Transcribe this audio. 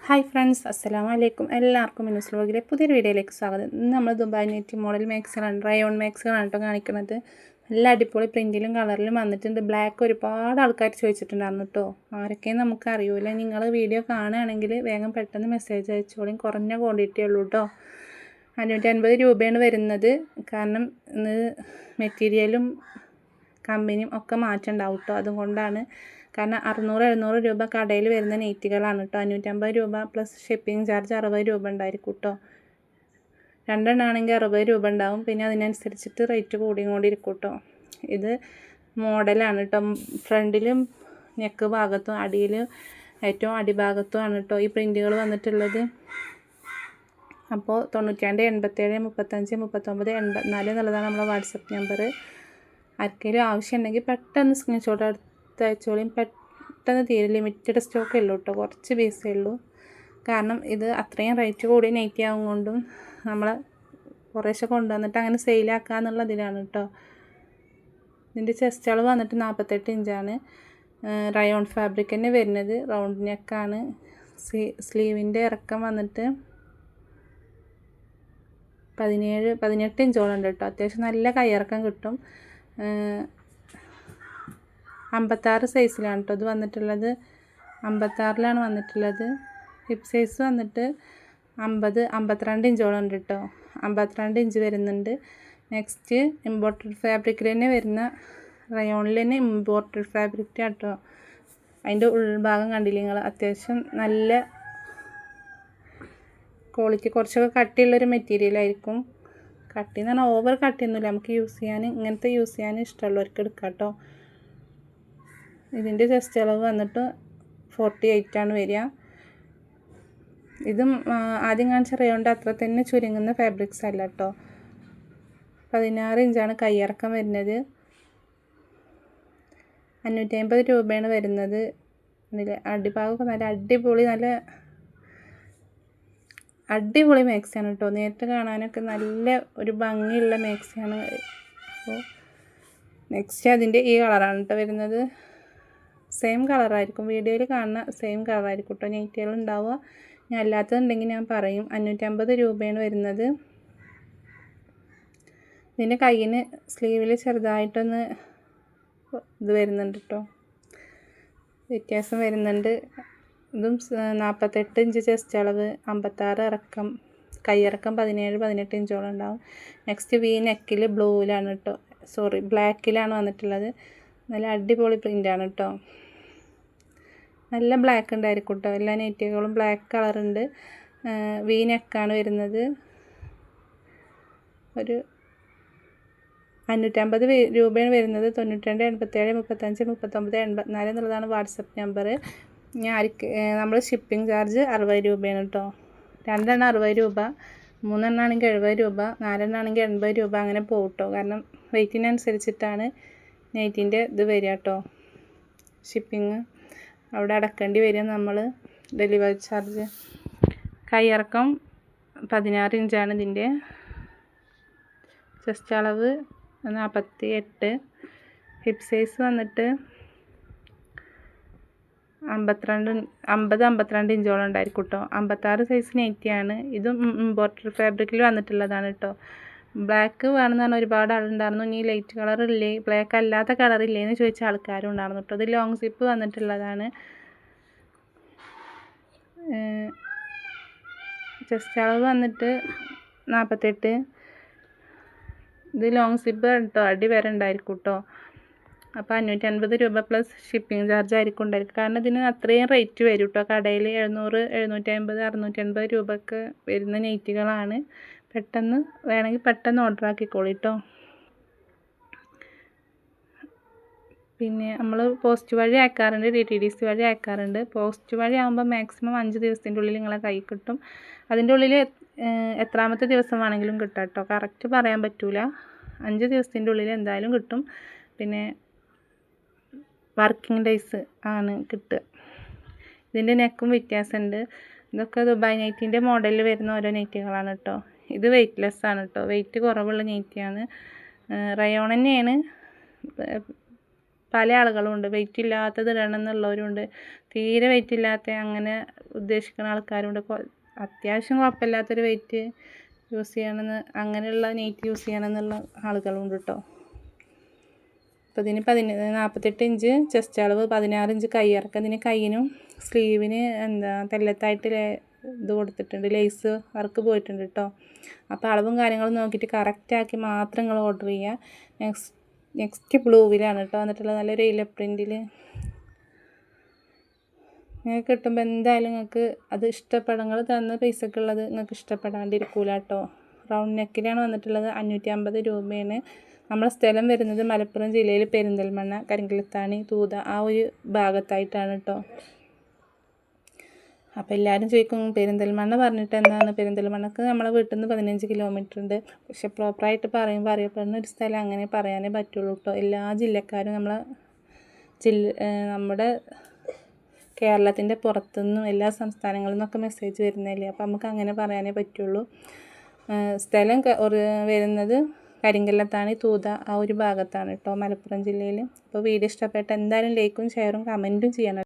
Hi friends, അസ്സലാമു അലൈക്കും. എല്ലാവർക്കും മിനുസ് വ്ലോഗിലെ പുതിയൊരു വീഡിയോയിലേക്ക് സ്വാഗതം. ഇന്ന് നമ്മൾ ദുബായ് നെറ്റി മോഡൽ മാക്സുകളാണ്, റയോൺ മാക്സുകളാണ് കേട്ടോ കാണിക്കുന്നത്. നല്ല അടിപൊളി പ്രിൻറ്റിലും കളറിലും വന്നിട്ടുണ്ട്. ബ്ലാക്ക് ഒരുപാട് ആൾക്കാർ ചോദിച്ചിട്ടുണ്ടായിരുന്നു കേട്ടോ. ആരൊക്കെയും നമുക്ക് അറിയില്ല. നിങ്ങൾ വീഡിയോ കാണുകയാണെങ്കിൽ വേഗം പെട്ടെന്ന് മെസ്സേജ് അയച്ചോളും. കുറഞ്ഞ ക്വാണ്ടിറ്റി ഉള്ളൂ കേട്ടോ. 550 രൂപയാണ് വരുന്നത്. കാരണം ഇന്ന് മെറ്റീരിയലും കമ്പനിയും ഒക്കെ മാറ്റം ഉണ്ടാവും കേട്ടോ. അതുകൊണ്ടാണ്. കാരണം 600-700 രൂപ കടയിൽ വരുന്ന നെയ്റ്റുകളാണ് കേട്ടോ. 550 രൂപ പ്ലസ് ഷിപ്പിംഗ് ചാർജ് 60 രൂപ ഉണ്ടായിരിക്കും കേട്ടോ. രണ്ടെണ്ണമാണെങ്കിൽ 60 രൂപ ഉണ്ടാവും. പിന്നെ അതിനനുസരിച്ചിട്ട് റേറ്റ് കൂടിക്കൊണ്ടിരിക്കും കേട്ടോ. ഇത് മോഡലാണ് കേട്ടോ. ഫ്രണ്ടിലും നെക്ക് ഭാഗത്തും അടിയിൽ ഏറ്റവും അടിഭാഗത്തുമാണ് കേട്ടോ ഈ പ്രിൻറ്റുകൾ വന്നിട്ടുള്ളത്. അപ്പോൾ 92 87 35 39 84 എന്നുള്ളതാണ് നമ്മുടെ വാട്സപ്പ് നമ്പർ. ആർക്കെങ്കിലും ആവശ്യമുണ്ടെങ്കിൽ പെട്ടെന്ന് സ്ക്രീൻഷോട്ട് എടുത്ത് അയച്ചോളിയും. പെട്ടെന്ന് തീരെ ലിമിറ്റഡ് സ്റ്റോക്കേ ഉള്ളൂ കേട്ടോ. കുറച്ച് പീസേ ഉള്ളൂ. കാരണം ഇത് അത്രയും റേറ്റ് കൂടി നൈറ്റി ആവും കൊണ്ടും നമ്മൾ കുറേശ്ശെ കൊണ്ടുവന്നിട്ട് അങ്ങനെ സെയിലാക്കുക എന്നുള്ളതിലാണ് കേട്ടോ. ഇതിൻ്റെ ചെസ്റ്റ് അളവ് വന്നിട്ട് 48 ഇഞ്ചാണ്. റയോൺ ഫാബ്രിക് തന്നെ വരുന്നത്. റൗണ്ട് നെക്കാണ്. സ്ലീവിൻ്റെ ഇറക്കം വന്നിട്ട് 17-18 ഇഞ്ചോളം ഉണ്ട് കേട്ടോ. അത്യാവശ്യം നല്ല കയ്യിറക്കം കിട്ടും. 56 സൈസിലാണ് കേട്ടോ ഇത് വന്നിട്ടുള്ളത്. 56ലാണ് വന്നിട്ടുള്ളത്. ഹിപ്പ് സൈസ് വന്നിട്ട് 52 ഇഞ്ചോളം ഉണ്ട് കേട്ടോ. 52 ഇഞ്ച് വരുന്നുണ്ട്. നെക്സ്റ്റ് ഇമ്പോർട്ടഡ് ഫാബ്രിക്കിൽ തന്നെ വരുന്ന റയോണിൽ തന്നെ ഇമ്പോർട്ടഡ് ഫാബ്രിക് കേട്ടോ. അതിൻ്റെ ഉൾഭാഗം കണ്ടില്ല നിങ്ങൾ. അത്യാവശ്യം നല്ല ക്വാളിറ്റി, കുറച്ചൊക്കെ കട്ടിയുള്ളൊരു മെറ്റീരിയലായിരിക്കും. കട്ടി എന്ന് പറഞ്ഞാൽ ഓവർ കട്ടിയൊന്നുമില്ല. നമുക്ക് യൂസ് ചെയ്യാൻ ഇങ്ങനത്തെ യൂസ് ചെയ്യാൻ ഇഷ്ടമുള്ളവർക്ക് എടുക്കാം കേട്ടോ. ഇതിൻ്റെ ചെസ്റ്റ് അളവ് വന്നിട്ട് 48 ആണ് വരിക. ഇതും ആദ്യം കാണിച്ച റയോണിൻ്റെ അത്ര തന്നെ ചുരുങ്ങുന്ന ഫാബ്രിക്സ് അല്ല കേട്ടോ. 16 ഇഞ്ചാണ് കയ്യിറക്കം വരുന്നത്. 550 രൂപയാണ് വരുന്നത്. ഇതിൽ അടിഭാഗമൊക്കെ നല്ല അടിപൊളി മാക്സിയാണ് കേട്ടോ. നേരിട്ട് കാണാനൊക്കെ നല്ല ഒരു ഭംഗിയുള്ള മാക്സിയാണ്. അപ്പോൾ നെക്സ്റ്റ് അതിൻ്റെ ഈ കളറാണ് കേട്ടോ വരുന്നത്. സെയിം കളറായിരിക്കും, വീഡിയോയിൽ കാണുന്ന സെയിം കളറായിരിക്കും കേട്ടോ നെയ്റ്റുകൾ ഉണ്ടാവുക. ഞാൻ അല്ലാത്തതുണ്ടെങ്കിൽ ഞാൻ പറയും. 550 രൂപയാണ് വരുന്നത്. ഇതിൻ്റെ കയ്യിന് സ്ലീവിൽ ചെറുതായിട്ടൊന്ന് ഇത് വരുന്നുണ്ട് കേട്ടോ, വ്യത്യാസം വരുന്നുണ്ട്. ഇതും 48 ഇഞ്ച് ചെസ്റ്റ് അളവ്, 56 ഇറക്കം, കയ്യിറക്കം 17-18 ഇഞ്ചോളം ഉണ്ടാവും. നെക്സ്റ്റ് വി നെക്കിൽ ബ്ലൂവിലാണ് കേട്ടോ, ബ്ലാക്കിലാണ് വന്നിട്ടുള്ളത്. നല്ല അടിപൊളി പ്രിൻ്റാണ് കേട്ടോ. നല്ല ബ്ലാക്ക് ഉണ്ടായിരിക്കും കേട്ടോ. എല്ലാ നെറ്റുകളും ബ്ലാക്ക് കളറുണ്ട്. വി നെക്കാണ് വരുന്നത്. ഒരു 550 രൂപയാണ് വരുന്നത്. 92 87 35 39 84 എന്നുള്ളതാണ് വാട്സപ്പ് നമ്പർ. നമ്മൾ ഷിപ്പിംഗ് ചാർജ് 60 രൂപയാണ് കേട്ടോ. 2 എണ്ണം 60 രൂപ, 3 എണ്ണമാണെങ്കിൽ 70 രൂപ, 4 എണ്ണമാണെങ്കിൽ 80 രൂപ അങ്ങനെ പോകും കേട്ടോ. കാരണം വെയ്റ്റിനനുസരിച്ചിട്ടാണ് നെയ്റ്റിൻ്റെ ഇത് വരിക കേട്ടോ. ഷിപ്പിങ് അവിടെ അടക്കേണ്ടി വരിക നമ്മൾ, ഡെലിവറി ചാർജ്. കയ്യിറക്കം 16 ഇഞ്ചാണ് ഇതിൻ്റെ. ചെസ്റ്റ് അളവ് 48. ഹിപ്പ് സൈസ് വന്നിട്ട് 50-52 ഇഞ്ചോളം ഉണ്ടായിരിക്കും കേട്ടോ. 56 സൈസ് നെറ്റിയാണ്. ഇതും ഇമ്പോർട്ടഡ് ഫാബ്രിക്കിൽ വന്നിട്ടുള്ളതാണ് കേട്ടോ. ബ്ലാക്ക് വേണമെന്ന് പറഞ്ഞാൽ ഒരുപാട് ആളുണ്ടായിരുന്നു. ഇനി ലൈറ്റ് കളർ ഇല്ലേ, ബ്ലാക്ക് അല്ലാത്ത കളറില്ലേ എന്ന് ചോദിച്ച ആൾക്കാരും ഉണ്ടായിരുന്നു കേട്ടോ. ഇത് ലോങ് സിപ്പ് വന്നിട്ടുള്ളതാണ്. ചെസ്റ്റ് അളവ് വന്നിട്ട് 48. ഇത് ലോങ് സിപ്പ് കേട്ടോ, അടി വരെ ഉണ്ടായിരിക്കും കേട്ടോ. അപ്പോൾ 550 രൂപ പ്ലസ് ഷിപ്പിംഗ് ചാർജ് ആയിരിക്കും ഉണ്ടായിരിക്കും. കാരണം ഇതിന് അത്രയും റേറ്റ് വരും കേട്ടോ. കടയിൽ 700, 750, 650 രൂപയൊക്കെ വരുന്ന നെയ്റ്റുകളാണ്. പെട്ടെന്ന് വേണമെങ്കിൽ പെട്ടെന്ന് ഓർഡർ ആക്കിക്കോളൂ കേട്ടോ. പിന്നെ നമ്മൾ പോസ്റ്റ് വഴി അയക്കാറുണ്ട്, DTDC വഴി അയക്കാറുണ്ട്. പോസ്റ്റ് വഴി ആകുമ്പോൾ മാക്സിമം 5 ദിവസത്തിൻ്റെ ഉള്ളിൽ നിങ്ങളെ കൈ കിട്ടും. അതിൻ്റെ ഉള്ളിൽ എത്രാമത്തെ ദിവസം വേണമെങ്കിലും കിട്ടും കേട്ടോ. കറക്റ്റ് പറയാൻ പറ്റില്ല. 5 ദിവസത്തിൻ്റെ ഉള്ളിൽ എന്തായാലും കിട്ടും. പിന്നെ വർക്കിംഗ് ഡേയ്സ് ആണ് കിട്ടുക. ഇതിൻ്റെ നെക്കും വ്യത്യാസമുണ്ട്. ഇതൊക്കെ ദുബായ് നൈറ്റിൻ്റെ മോഡലിൽ വരുന്ന ഓരോ നെറ്റുകളാണ് കേട്ടോ. ഇത് വെയ്റ്റ്ലെസ് ആണ് കേട്ടോ, വെയിറ്റ് കുറവുള്ള നെറ്റിയാണ്. റയോൺ തന്നെയാണ്. പല ആളുകളുണ്ട്. വെയിറ്റ് ഇല്ലാത്തത് ഇടണം എന്നുള്ളവരുണ്ട്, തീരെ വെയിറ്റ് ഇല്ലാത്ത അങ്ങനെ ഉദ്ദേശിക്കുന്ന ആൾക്കാരുണ്ട്. അത്യാവശ്യം കുഴപ്പമില്ലാത്തൊരു വെയിറ്റ് യൂസ് ചെയ്യണമെന്ന്, അങ്ങനെയുള്ള നെറ്റ് യൂസ് ചെയ്യണമെന്നുള്ള ആളുകളുണ്ട് കേട്ടോ. അപ്പോൾ ഇതിന് 48 ഇഞ്ച് ചെസ്റ്റ് അളവ്, 16 ഇഞ്ച് കൈയിറക്കം. ഇതിന് കൈയിനും സ്ലീവിന് തെല്ലത്തായിട്ട് ഇത് കൊടുത്തിട്ടുണ്ട്, ലേസ് വർക്ക് പോയിട്ടുണ്ട് കേട്ടോ. അപ്പോൾ അളവും കാര്യങ്ങളും നോക്കിയിട്ട് കറക്റ്റാക്കി മാത്രം നിങ്ങൾ ഓർഡർ ചെയ്യുക. നെക്സ്റ്റ് ബ്ലൂവിലാണ് കേട്ടോ വന്നിട്ടുള്ളത്, നല്ലൊരു ഇല പ്രിൻറ്റിൽ. നിങ്ങൾക്ക് കിട്ടുമ്പോൾ എന്തായാലും നിങ്ങൾക്ക് അത് ഇഷ്ടപ്പെടും. നിങ്ങൾ തന്ന പൈസക്കുള്ളത് നിങ്ങൾക്ക് ഇഷ്ടപ്പെടാണ്ടിരിക്കൂല കേട്ടോ. റൗണ്ട് നെക്കിലാണ് വന്നിട്ടുള്ളത്. 550 രൂപയാണ്. നമ്മുടെ സ്ഥലം വരുന്നത് മലപ്പുറം ജില്ലയിൽ പെരിന്തൽമണ്ണ, കരിങ്കലത്താണി, തൂത ആ ഒരു ഭാഗത്തായിട്ടാണ് കേട്ടോ. അപ്പോൾ എല്ലാവരും ചോദിക്കും പെരിന്തൽമണ്ണ പറഞ്ഞിട്ട് എന്താണ്, പെരിന്തൽമണ്ണക്ക് നമ്മളെ വീട്ടിൽ നിന്ന് 15 കിലോമീറ്റർ ഉണ്ട്. പക്ഷെ പ്രോപ്പറായിട്ട് പറയുമ്പോൾ അറിയപ്പെടുന്ന ഒരു സ്ഥലം അങ്ങനെ പറയാനേ പറ്റുള്ളൂ കേട്ടോ. എല്ലാ ജില്ലക്കാരും നമ്മുടെ കേരളത്തിൻ്റെ പുറത്തുനിന്നും എല്ലാ സംസ്ഥാനങ്ങളിൽ നിന്നൊക്കെ മെസ്സേജ് വരുന്നില്ലേ, അപ്പോൾ നമുക്ക് അങ്ങനെ പറയാനേ പറ്റുള്ളൂ. സ്ഥലം വരുന്നത് കരിങ്കല്ലത്താണി, തൂത ആ ഒരു ഭാഗത്താണ് കേട്ടോ, മലപ്പുറം ജില്ലയിൽ. അപ്പോൾ വീഡിയോ ഇഷ്ടപ്പെട്ട എന്തായാലും ലൈക്കും ഷെയറും കമൻറ്റും ചെയ്യണം.